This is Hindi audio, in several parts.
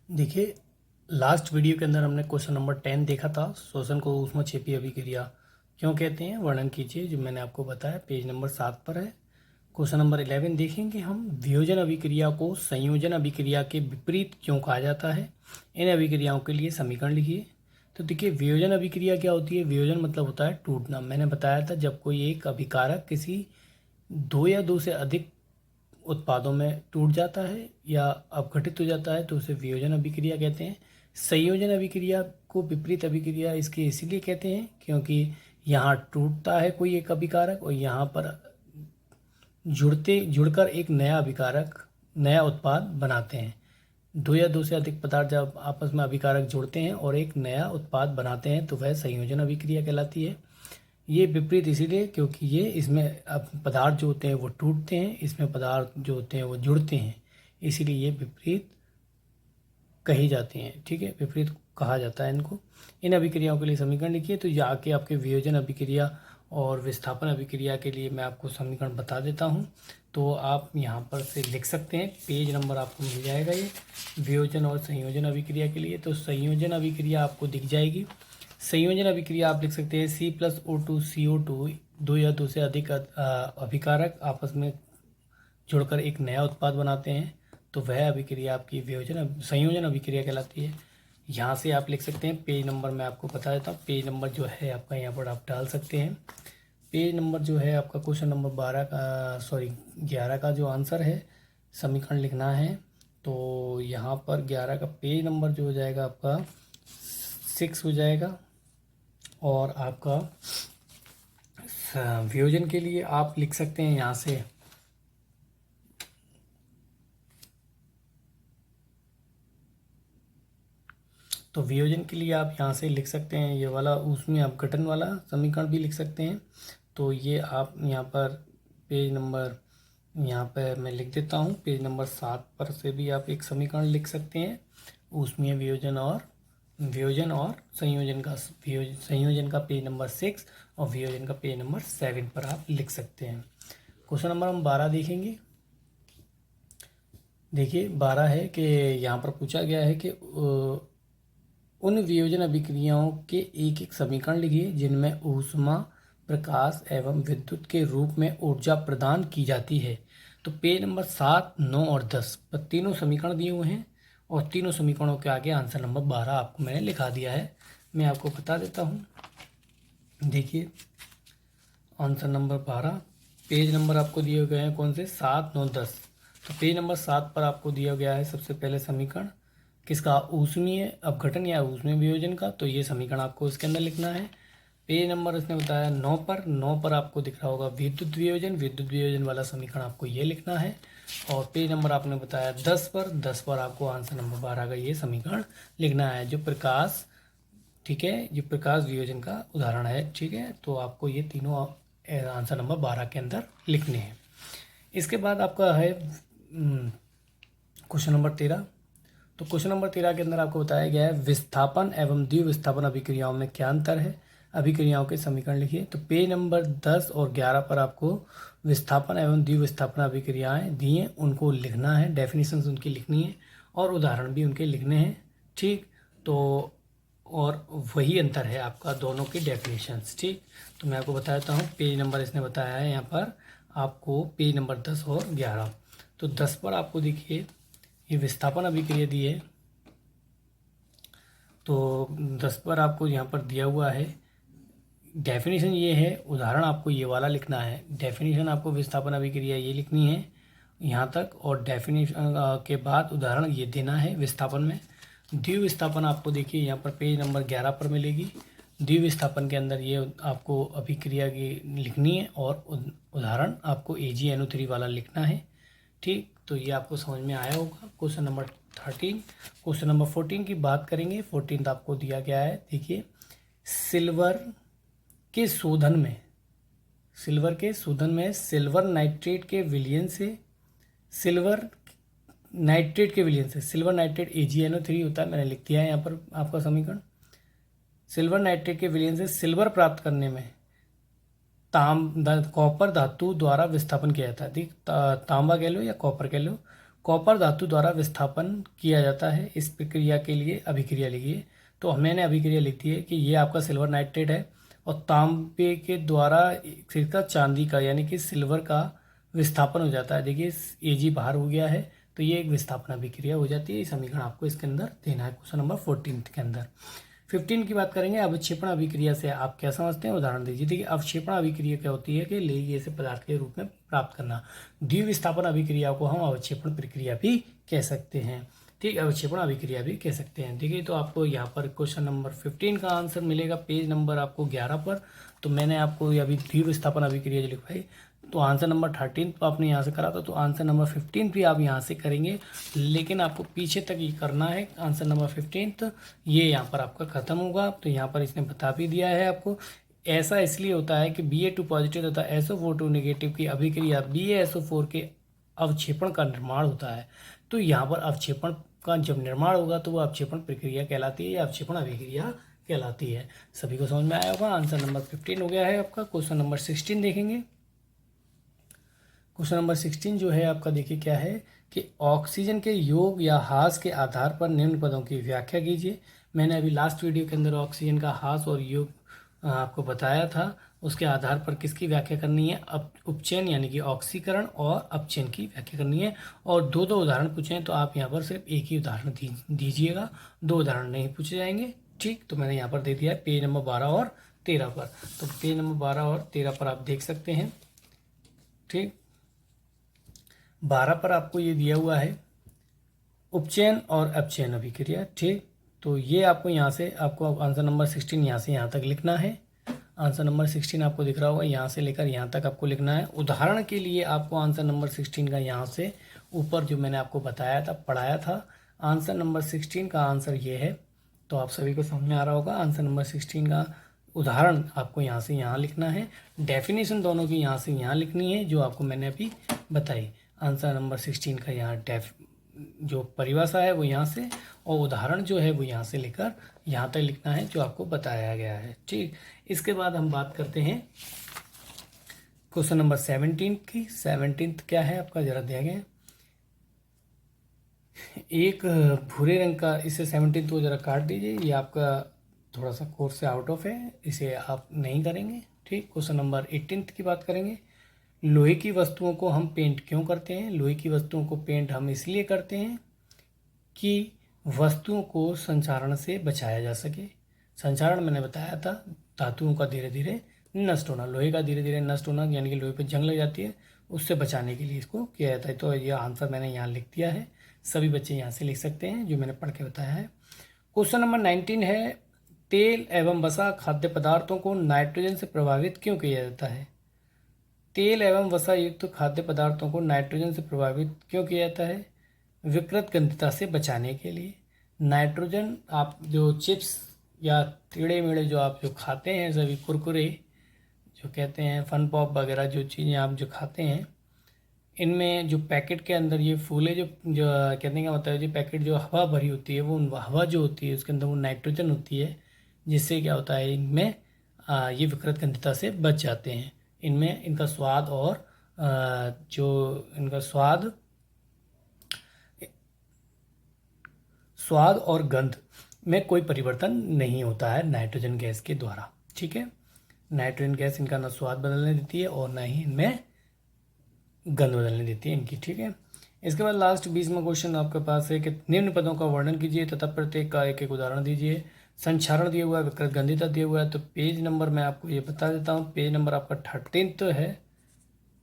देखिए, लास्ट वीडियो के अंदर हमने क्वेश्चन नंबर 10 देखा था। शोषण को ऊष्मक्षेपी अभिक्रिया क्यों कहते हैं, वर्णन कीजिए। जो मैंने आपको बताया पेज नंबर 7 पर है। क्वेश्चन नंबर 11 देखेंगे हम, वियोजन अभिक्रिया को संयोजन अभिक्रिया के विपरीत क्यों कहा जाता है। इन अभिक्रियाओं के लिए समीकरण लिखिए। तो देखिए, वियोजन अभिक्रिया क्या होती है। वियोजन मतलब होता है टूटना। मैंने बताया था जब कोई एक अभिकारक किसी दो या दो से अधिक उत्पादों में टूट जाता है या अपघटित हो जाता है तो उसे वियोजन अभिक्रिया कहते हैं। संयोजन अभिक्रिया को विपरीत अभिक्रिया इसके इसीलिए कहते हैं क्योंकि यहाँ टूटता है कोई एक अभिकारक और यहाँ पर जुड़कर एक नया अभिकारक, नया उत्पाद बनाते हैं। दो या दो से अधिक पदार्थ जब आपस में अभिकारक जुड़ते हैं और एक नया उत्पाद बनाते हैं तो वह संयोजन अभिक्रिया कहलाती है। ये विपरीत इसीलिए क्योंकि ये इसमें अब पदार्थ जो होते हैं वो टूटते हैं, इसमें पदार्थ जो होते हैं वो जुड़ते हैं, इसीलिए ये विपरीत कही जाती हैं। ठीक है, विपरीत कहा जाता है इनको। इन अभिक्रियाओं के लिए समीकरण लिखिए। तो यहाँ के आपके वियोजन अभिक्रिया और विस्थापन अभिक्रिया के लिए मैं आपको समीकरण बता देता हूँ। तो आप यहाँ पर से लिख सकते हैं, पेज नंबर आपको मिल जाएगा ये वियोजन और संयोजन अभिक्रिया के लिए। तो संयोजन अभिक्रिया आपको दिख जाएगी। संयोजन अभिक्रिया आप लिख सकते हैं C+O2CO2 दो या दो से अधिक अभिकारक आपस में जुड़कर एक नया उत्पाद बनाते हैं तो वह अभिक्रिया आपकी संयोजन अभिक्रिया कहलाती है। यहाँ से आप लिख सकते हैं, पेज नंबर मैं आपको बता देता हूँ। पेज नंबर जो है आपका यहाँ पर आप डाल सकते हैं। पेज नंबर जो है आपका क्वेश्चन नंबर 11 का जो आंसर है, समीकरण लिखना है। तो यहाँ पर 11 का पेज नंबर जो हो जाएगा आपका 6 हो जाएगा। और आपका वियोजन के लिए आप लिख सकते हैं यहाँ से तो वियोजन के लिए आप यहाँ से लिख सकते हैं ये वाला, उसमें अपघटन वाला समीकरण भी लिख सकते हैं। तो ये आप यहाँ पर पेज नंबर यहाँ पर मैं लिख देता हूँ, पेज नंबर 7 पर से भी आप एक समीकरण लिख सकते हैं। उसमें वियोजन और संयोजन का पेज नंबर 6 और वियोजन का पेज नंबर 7 पर आप लिख सकते हैं। क्वेश्चन नंबर हम 12 देखेंगे। देखिए 12 है कि यहाँ पर पूछा गया है कि उन वियोजन अभिक्रियाओं के एक एक समीकरण लिखिए जिनमें ऊष्मा, प्रकाश एवं विद्युत के रूप में ऊर्जा प्रदान की जाती है। तो पेज नंबर 7, 9 और 10 पर तीनों समीकरण दिए हुए हैं और तीनों समीकरणों के आगे आंसर नंबर 12 आपको मैंने लिखा दिया है। मैं आपको बता देता हूँ। देखिए आंसर नंबर 12, पेज नंबर आपको दिए गए हैं कौन से, 7, 9, 10। तो पेज नंबर 7 पर आपको दिया गया है सबसे पहले समीकरण किसका, ऊष्मीय अपघटन या ऊष्मीय वियोजन का। तो ये समीकरण आपको इसके अंदर लिखना है। पेज नंबर इसने बताया 9 पर आपको दिख रहा होगा विद्युत वियोजन वाला समीकरण आपको ये लिखना है। और पेज नंबर आपने बताया 10 पर आपको आंसर नंबर 12 का ये समीकरण लिखना है जो प्रकाश, ठीक है, जो प्रकाश वियोजन का उदाहरण है। ठीक है, तो आपको ये तीनों आंसर नंबर 12 के अंदर लिखने हैं। इसके बाद आपका है क्वेश्चन नंबर 13। तो क्वेश्चन नंबर 13 के अंदर आपको बताया गया है विस्थापन एवं द्विविस्थापन अभिक्रियाओं में क्या अंतर है, अभिक्रियाओं के समीकरण लिखिए। तो पेज नंबर 10 और 11 पर आपको विस्थापन एवं द्विविस्थापन अभिक्रियाएं दी हैं, उनको लिखना है, डेफिनेशंस उनकी लिखनी है और उदाहरण भी उनके लिखने हैं। ठीक, तो और वही अंतर है आपका दोनों की डेफिनेशंस। ठीक, तो मैं आपको बता देता हूँ, पेज नंबर इसने बताया है यहाँ पर आपको पेज नंबर 10 और 11। तो 10 पर आपको देखिए ये विस्थापन अभिक्रिया दी है। तो 10 पर आपको यहाँ पर दिया हुआ है, डेफिनेशन ये है, उदाहरण आपको ये वाला लिखना है। डेफिनेशन आपको विस्थापन अभिक्रिया ये लिखनी है यहाँ तक और डेफिनेशन के बाद उदाहरण ये देना है विस्थापन में। द्विविस्थापन आपको देखिए यहाँ पर पेज नंबर 11 पर मिलेगी। द्विविस्थापन के अंदर ये आपको अभिक्रिया की लिखनी है और उदाहरण आपको AgNO3 वाला लिखना है। ठीक, तो ये आपको समझ में आया होगा। क्वेश्चन नंबर 13, क्वेश्चन नंबर 14 की बात करेंगे। 14 आपको दिया गया है, देखिए सिल्वर के शोधन में सिल्वर नाइट्रेट के विलयन से सिल्वर AgNO3 होता है, मैंने लिख दिया है यहाँ पर आपका समीकरण। सिल्वर नाइट्रेट के विलयन से सिल्वर प्राप्त करने में कॉपर धातु द्वारा विस्थापन किया जाता है। तांबा कह लो या कॉपर कह लो, कॉपर धातु द्वारा विस्थापन किया जाता है। इस प्रक्रिया के लिए अभिक्रिया लिखिए। तो मैंने अभिक्रिया लिख दी है कि ये आपका सिल्वर नाइट्रेट है और तांबे के द्वारा इसका चांदी का यानी कि सिल्वर का विस्थापन हो जाता है। देखिए Ag बाहर हो गया है, तो ये एक विस्थापन अभिक्रिया हो जाती है। ये समीकरण आपको इसके अंदर देना है क्वेश्चन नंबर 14 के अंदर। 15 की बात करेंगे, अवक्षेपण अभिक्रिया से आप क्या समझते हैं, उदाहरण दीजिए। देखिए अवक्षेपण अभिक्रिया क्या होती है कि लेगी ऐसे पदार्थ के रूप में प्राप्त करना। द्विविस्थापन अभिक्रिया को हम अवक्षेपण प्रक्रिया भी कह सकते हैं, ठीक, अवक्षेपण अभिक्रिया भी कह सकते हैं। देखिए तो आपको यहाँ पर क्वेश्चन नंबर 15 का आंसर मिलेगा पेज नंबर आपको 11 पर। तो मैंने आपको अभी द्विविस्थापन अभिक्रिया जो लिखवाई, तो आंसर नंबर 13 तो आपने यहाँ से करा था, तो आंसर नंबर 15 भी आप यहाँ से करेंगे, लेकिन आपको पीछे तक ये करना है। आंसर नंबर 15 तो ये यहाँ पर आपका खत्म होगा। तो यहाँ पर इसने बता भी दिया है आपको। ऐसा इसलिए होता है कि Ba2 पॉजिटिव तथा SO4 नेगेटिव की अभिक्रिया BaSO4 के अवक्षेपण का निर्माण होता है। तो यहाँ पर अवक्षेपण का जब निर्माण होगा तो वो अवक्षेपण प्रक्रिया कहलाती है या अवक्षेपण अभिक्रिया कहलाती है। सभी को समझ में आया होगा। आंसर नंबर 15 हो गया है आपका। क्वेश्चन नंबर 16 देखेंगे। क्वेश्चन नंबर 16 जो है आपका, देखिए क्या है कि ऑक्सीजन के योग या ह्रास के आधार पर निम्न पदों की व्याख्या कीजिए। मैंने अभी लास्ट वीडियो के अंदर ऑक्सीजन का ह्रास और योग आपको बताया था। उसके आधार पर किसकी व्याख्या करनी है, उपचयन यानी कि ऑक्सीकरण और अपचयन की व्याख्या करनी है। और दो दो उदाहरण पूछे हैं, तो आप यहाँ पर सिर्फ एक ही उदाहरण दीजिएगा, दो उदाहरण नहीं पूछे जाएंगे, ठीक। तो मैंने यहाँ पर दे दिया है पेज नंबर 12 और 13 पर। तो पेज नंबर 12 और 13 पर आप देख सकते हैं, ठीक। 12 पर आपको ये दिया हुआ है उपचयन और अपचयन अभिक्रिया, ठीक। तो ये आपको यहाँ से आपको आंसर नंबर 16 यहाँ से यहाँ तक लिखना है। आंसर नंबर 16 आपको दिख रहा होगा, यहाँ से लेकर यहाँ तक आपको लिखना है। उदाहरण के लिए आपको आंसर नंबर 16 का यहाँ से ऊपर जो मैंने आपको बताया था, पढ़ाया था, आंसर नंबर 16 का आंसर ये है। तो आप सभी को समझ में आ रहा होगा। आंसर नंबर 16 का उदाहरण आपको यहाँ से यहाँ लिखना है। डेफिनेशन दोनों की यहाँ से यहाँ लिखनी है जो आपको मैंने अभी बताई। आंसर नंबर 16 का यहाँ जो परिभाषा है वो यहाँ से, और उदाहरण जो है वो यहाँ से लेकर यहाँ तक लिखना है जो आपको बताया गया है, ठीक। इसके बाद हम बात करते हैं क्वेश्चन नंबर 17 की। 17 क्या है आपका, जरा दिया गया एक भूरे रंग का, इसे 17 को जरा काट दीजिए, ये आपका थोड़ा सा कोर्स से आउट ऑफ है, इसे आप नहीं करेंगे, ठीक। क्वेश्चन नंबर 18 की बात करेंगे। लोहे की वस्तुओं को हम पेंट क्यों करते हैं। लोहे की वस्तुओं को पेंट हम इसलिए करते हैं कि वस्तुओं को संक्षारण से बचाया जा सके। संक्षारण मैंने बताया था, धातुओं का धीरे धीरे नष्ट होना, लोहे का धीरे धीरे नष्ट होना, यानी कि लोहे पे जंग लग जाती है, उससे बचाने के लिए इसको किया जाता है। तो ये आंसर मैंने यहाँ लिख दिया है, सभी बच्चे यहाँ से लिख सकते हैं जो मैंने पढ़ के बताया है। क्वेश्चन नंबर 19 है, तेल एवं वसा खाद्य पदार्थों को नाइट्रोजन से प्रभावित क्यों किया जाता है। तेल एवं वसा युक्त खाद्य पदार्थों को नाइट्रोजन से प्रभावित क्यों किया जाता है। विकृत गंधता से बचाने के लिए। नाइट्रोजन आप जो चिप्स या टेढ़े मेढ़े जो आप जो खाते हैं, सभी कुरकुरे जो कहते हैं, फन पॉप वगैरह जो चीज़ें आप जो खाते हैं, इनमें जो पैकेट के अंदर ये फूले जो कहने का मतलब है, जो पैकेट जो हवा भरी होती है, वो हवा जो होती है उसके अंदर वो नाइट्रोजन होती है, जिससे क्या होता है इनमें ये विकृत गंधता से बच जाते हैं। इनमें इनका स्वाद और जो इनका स्वाद और गंध में कोई परिवर्तन नहीं होता है नाइट्रोजन गैस के द्वारा, ठीक है। नाइट्रोजन गैस इनका ना स्वाद बदलने देती है और ना ही इनमें गंध बदलने देती है इनकी, ठीक है। इसके बाद लास्ट 20वां क्वेश्चन आपके पास है कि निम्न पदों का वर्णन कीजिए तथा प्रत्येक का एक एक उदाहरण दीजिए। संक्षारण दिया हुआ है, विकृत गंधिता दिया हुआ है। तो पेज नंबर मैं आपको ये बता देता हूँ, पेज नंबर आपका 13 तो है,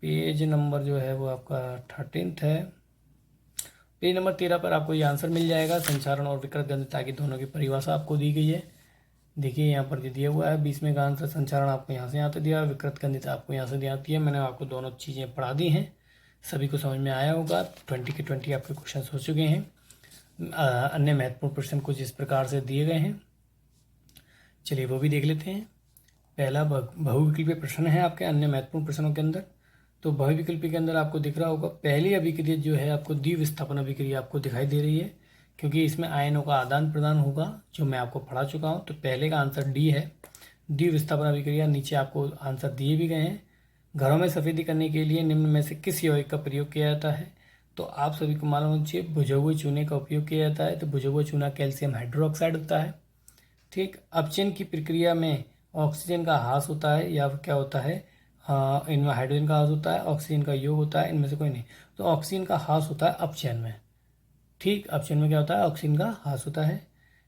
पेज नंबर जो है वो आपका 13 है। पेज नंबर 13 पर आपको ये आंसर मिल जाएगा। संक्षारण और विकृत गंधिता की दोनों की परिभाषा आपको दी गई है। देखिए यहाँ पर दिया हुआ है 20वें का आंसर। संक्षारण आपको यहाँ से यहाँ तक दिया, विकृत गंधिता आपको यहाँ से दिया है। मैंने आपको दोनों चीज़ें पढ़ा दी हैं, सभी को समझ में आया होगा। 20 के 20 आपके क्वेश्चन हो चुके हैं। अन्य महत्वपूर्ण प्रश्न कुछ इस प्रकार से दिए गए हैं, चलिए वो भी देख लेते हैं। पहला बहुविकल्पीय प्रश्न है आपके अन्य महत्वपूर्ण प्रश्नों के अंदर। तो बहुविकल्पी के अंदर आपको दिख रहा होगा पहली अभिक्रिया जो है आपको द्विविस्थापन अभिक्रिया आपको दिखाई दे रही है, क्योंकि इसमें आयनों का आदान प्रदान होगा जो मैं आपको पढ़ा चुका हूँ। तो पहले का आंसर डी है, द्विविस्थापन अभिक्रिया। नीचे आपको आंसर दिए भी गए हैं। घरों में सफेदी करने के लिए निम्न में से किस यौगिक का प्रयोग किया जाता है। तो आप सभी को मालूम होना चाहिए भुजे हुए चूने का उपयोग किया जाता है। तो भुजा हुआ चूना कैल्शियम हाइड्रोक्साइड होता है। ठीक, अपचयन की प्रक्रिया में ऑक्सीजन का ह्रास होता है या क्या होता है, इनमें हाइड्रोजन का ह्रास होता है, ऑक्सीजन का योग होता है, इनमें से कोई नहीं। तो ऑक्सीजन का ह्रास होता है अपचयन में। ठीक, अपचयन में क्या होता है, ऑक्सीजन का ह्रास होता है।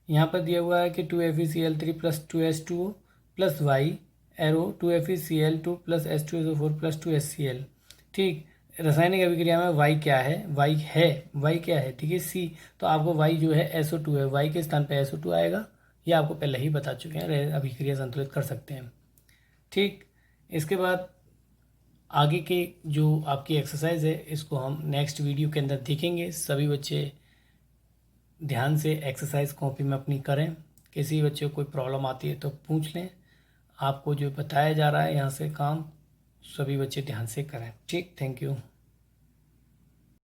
यहाँ पर दिया हुआ है कि 2FeCl3 plus 2H2O plus Y arrow 2FeCl2 plus H2SO4 plus 2HCl। ठीक, रासायनिक अभिक्रिया में वाई क्या है, वाई क्या है, ठीक है, सी। तो आपको वाई जो है SO2 है, वाई के स्थान पे SO2 आएगा। ये आपको पहले ही बता चुके हैं, अभिक्रिया संतुलित कर सकते हैं। ठीक, इसके बाद आगे के जो आपकी एक्सरसाइज है इसको हम नेक्स्ट वीडियो के अंदर देखेंगे। सभी बच्चे ध्यान से एक्सरसाइज कॉपी में अपनी करें। किसी बच्चे को कोई प्रॉब्लम आती है तो पूछ लें। आपको जो बताया जा रहा है यहाँ से काम सभी बच्चे ध्यान से करें। ठीक, थैंक यू।